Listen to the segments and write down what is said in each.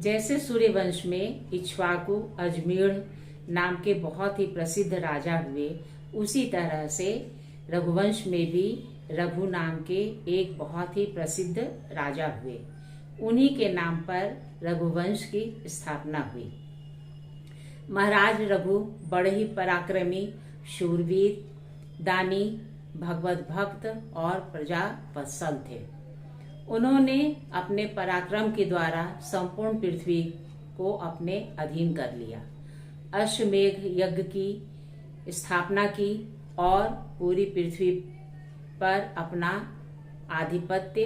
जैसे सूर्यवंश में इक्ष्वाकु अजमेढ़ नाम के बहुत ही प्रसिद्ध राजा हुए, उसी तरह से रघुवंश में भी रघु नाम के एक बहुत ही प्रसिद्ध राजा हुए। उन्हीं के नाम पर रघुवंश की स्थापना हुई। महाराज रघु बड़े ही पराक्रमी, शूरवीर, दानी, भगवत भक्त और प्रजा वत्सल थे। उन्होंने अपने पराक्रम के द्वारा संपूर्ण पृथ्वी को अपने अधीन कर लिया। अश्वमेघ यज्ञ की स्थापना की और पूरी पृथ्वी पर अपना आधिपत्य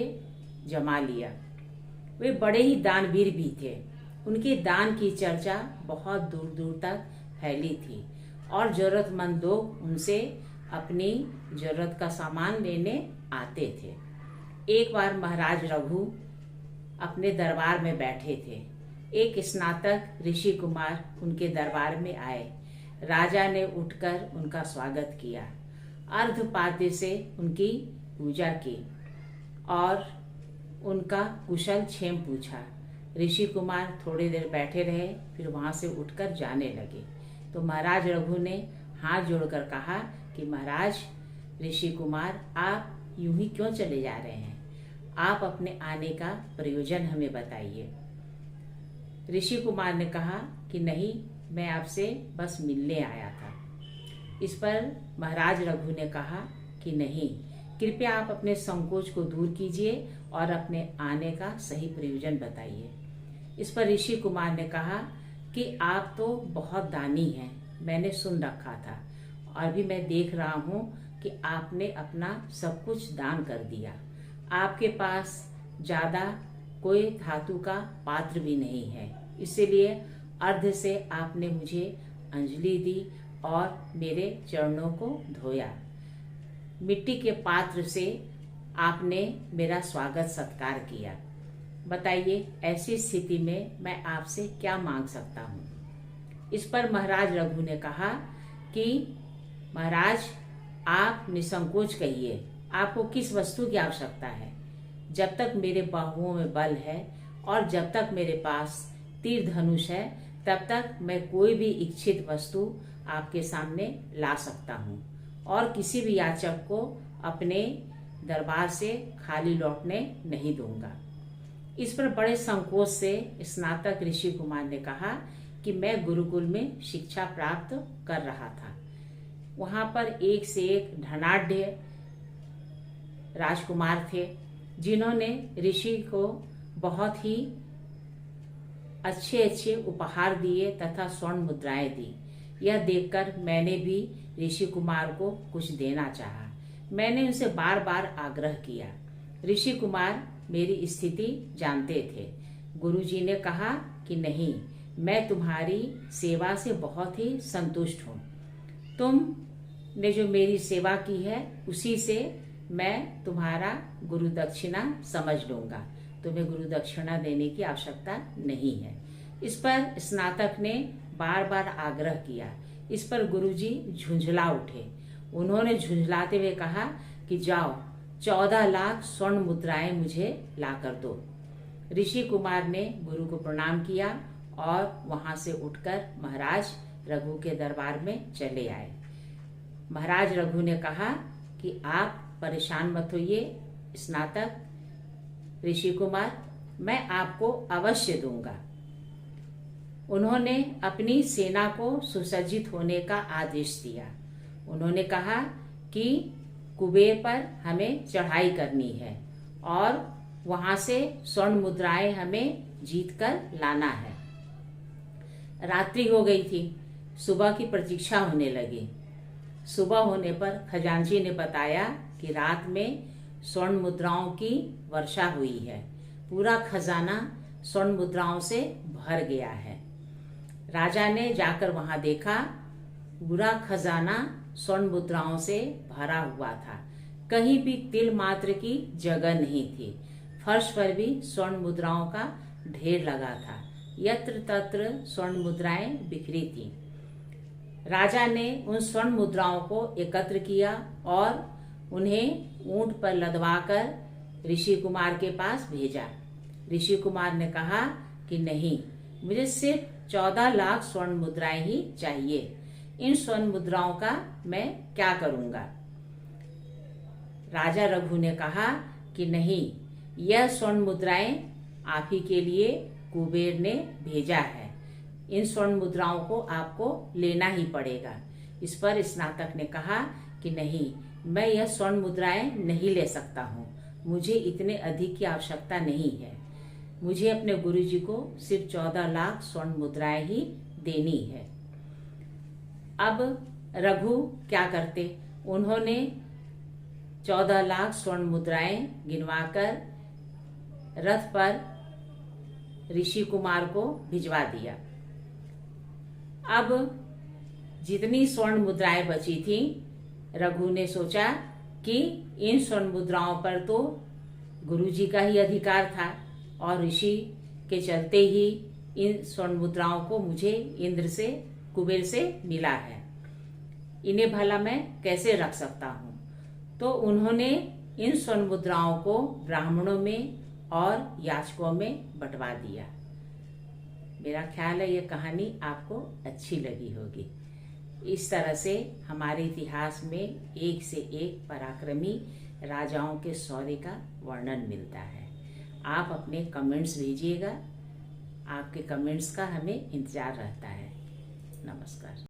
जमा लिया। वे बड़े ही दानवीर भी थे। उनके दान की चर्चा बहुत दूर दूर तक फैली थी और जरूरतमंद लोग उनसे अपनी जरूरत का सामान लेने आते थे। एक बार महाराज रघु अपने दरबार में बैठे थे। एक स्नातक ऋषि कुमार उनके दरबार में आए। राजा ने उठकर उनका स्वागत किया, अर्घ्यपाद्य से उनकी पूजा की और उनका कुशल क्षेम पूछा। ऋषि कुमार थोड़ी देर बैठे रहे, फिर वहां से उठकर जाने लगे। तो महाराज रघु ने हाथ जोड़कर कहा कि महाराज ऋषि कुमार, आप यूं ही क्यों चले जा रहे हैं? आप अपने आने का प्रयोजन हमें बताइए। ऋषि कुमार ने कहा कि नहीं, मैं आपसे बस मिलने आया था। इस पर महाराज रघु ने कहा कि नहीं, कृपया आप अपने संकोच को दूर कीजिए और अपने आने का सही प्रयोजन बताइए। इस पर ऋषि कुमार ने कहा कि आप तो बहुत दानी हैं, मैंने सुन रखा था और भी मैं देख रहा हूँ कि आपने अपना सब कुछ दान कर दिया। आपके पास ज्यादा कोई धातु का पात्र भी नहीं है, इसीलिए अर्ध से आपने मुझे अंजलि दी और मेरे चरणों को धोया। मिट्टी के पात्र से आपने मेरा स्वागत सत्कार किया। बताइए, ऐसी स्थिति में मैं आपसे क्या मांग सकता हूँ? इस पर महाराज रघु ने कहा कि महाराज, आप निसंकोच कहिए, आपको किस वस्तु की आवश्यकता है? जब तक मेरे बाहुओं में बल है और जब तक मेरे पास तीर धनुष है, तब तक मैं कोई भी इच्छित वस्तु आपके सामने ला सकता हूँ और किसी भी याचक को अपने दरबार से खाली लौटने नहीं दूंगा। इस पर बड़े संकोच से स्नातक ऋषि कुमार ने कहा कि मैं गुरुकुल में शिक्षा प्राप्त कर रहा था। वहां पर एक से एक धनाढ़ राजकुमार थे, जिन्होंने ऋषि को बहुत ही अच्छे अच्छे उपहार दिए तथा स्वर्ण मुद्राएं दी। यह देखकर मैंने भी ऋषि कुमार को कुछ देना चाहा। मैंने उनसे बार बार आग्रह किया। ऋषि कुमार मेरी स्थिति जानते थे। गुरुजी ने कहा कि नहीं, मैं तुम्हारी सेवा से बहुत ही संतुष्ट हूँ। तुमने जो मेरी सेवा की है उसी से मैं तुम्हारा गुरु दक्षिणा समझ लूंगा। तुम्हें गुरु दक्षिणा देने की आवश्यकता नहीं है। इस पर स्नातक ने बार बार आग्रह किया। इस पर गुरुजी झुंझला उठे। उन्होंने झुंझलाते हुए कहा कि जाओ, 14 लाख स्वर्ण मुद्राएं मुझे ला कर दो। ऋषि कुमार ने गुरु को प्रणाम किया और वहां से उठकर महाराज रघु के दरबार में चले आए। महाराज रघु ने कहा कि आप परेशान मत होइए स्नातक ऋषि कुमार, मैं आपको अवश्य दूंगा। उन्होंने अपनी सेना को सुसज्जित होने का आदेश दिया। उन्होंने कहा कि कुबेर पर हमें चढ़ाई करनी है और वहां से स्वर्ण मुद्राएं हमें जीत कर लाना है। रात्रि हो गई थी, सुबह की प्रतीक्षा होने लगी। सुबह होने पर खजांची ने बताया कि रात में स्वर्ण मुद्राओं की वर्षा हुई है। पूरा खजाना स्वर्ण मुद्राओं से भर गया है। राजा ने जाकर वहां देखा, पूरा खजाना स्वर्ण मुद्राओं से भरा हुआ था। कहीं भी तिल मात्र की जगह नहीं थी। फर्श पर भी स्वर्ण मुद्राओं का ढेर लगा था। यत्र तत्र स्वर्ण मुद्राएं बिखरी थी। राजा ने उन स्वर्ण मुद्राओं को एकत्र किया और उन्हें ऊंट पर लदवाकर ऋषि कुमार के पास भेजा। ऋषि कुमार ने कहा कि नहीं, मुझे सिर्फ 14 लाख स्वर्ण मुद्राएं ही चाहिए। इन स्वर्ण मुद्राओं का मैं क्या करूंगा? राजा रघु ने कहा कि नहीं, यह स्वर्ण मुद्राएं आप ही के लिए कुबेर ने भेजा है। इन स्वर्ण मुद्राओं को आपको लेना ही पड़ेगा। इस पर स्नातक ने कहा कि नहीं, मैं यह स्वर्ण मुद्राएं नहीं ले सकता हूँ। मुझे इतने अधिक की आवश्यकता नहीं है। मुझे अपने गुरुजी को सिर्फ 14 लाख स्वर्ण मुद्राएं ही देनी है। अब रघु क्या करते? उन्होंने 14 लाख स्वर्ण मुद्राएं गिनवाकर रथ पर ऋषि कुमार को भिजवा दिया। अब जितनी स्वर्ण मुद्राएं बची थी, रघु ने सोचा कि इन स्वर्ण मुद्राओं पर तो गुरुजी का ही अधिकार था और ऋषि के चलते ही इन स्वर्ण मुद्राओं को मुझे इंद्र से, कुबेर से मिला है। इन्हें भला मैं कैसे रख सकता हूँ? तो उन्होंने इन स्वर्ण मुद्राओं को ब्राह्मणों में और याचकों में बंटवा दिया। मेरा ख्याल है ये कहानी आपको अच्छी लगी होगी। इस तरह से हमारे इतिहास में एक से एक पराक्रमी राजाओं के शौर्य का वर्णन मिलता है। आप अपने कमेंट्स भेजिएगा। आपके कमेंट्स का हमें इंतजार रहता है। नमस्कार।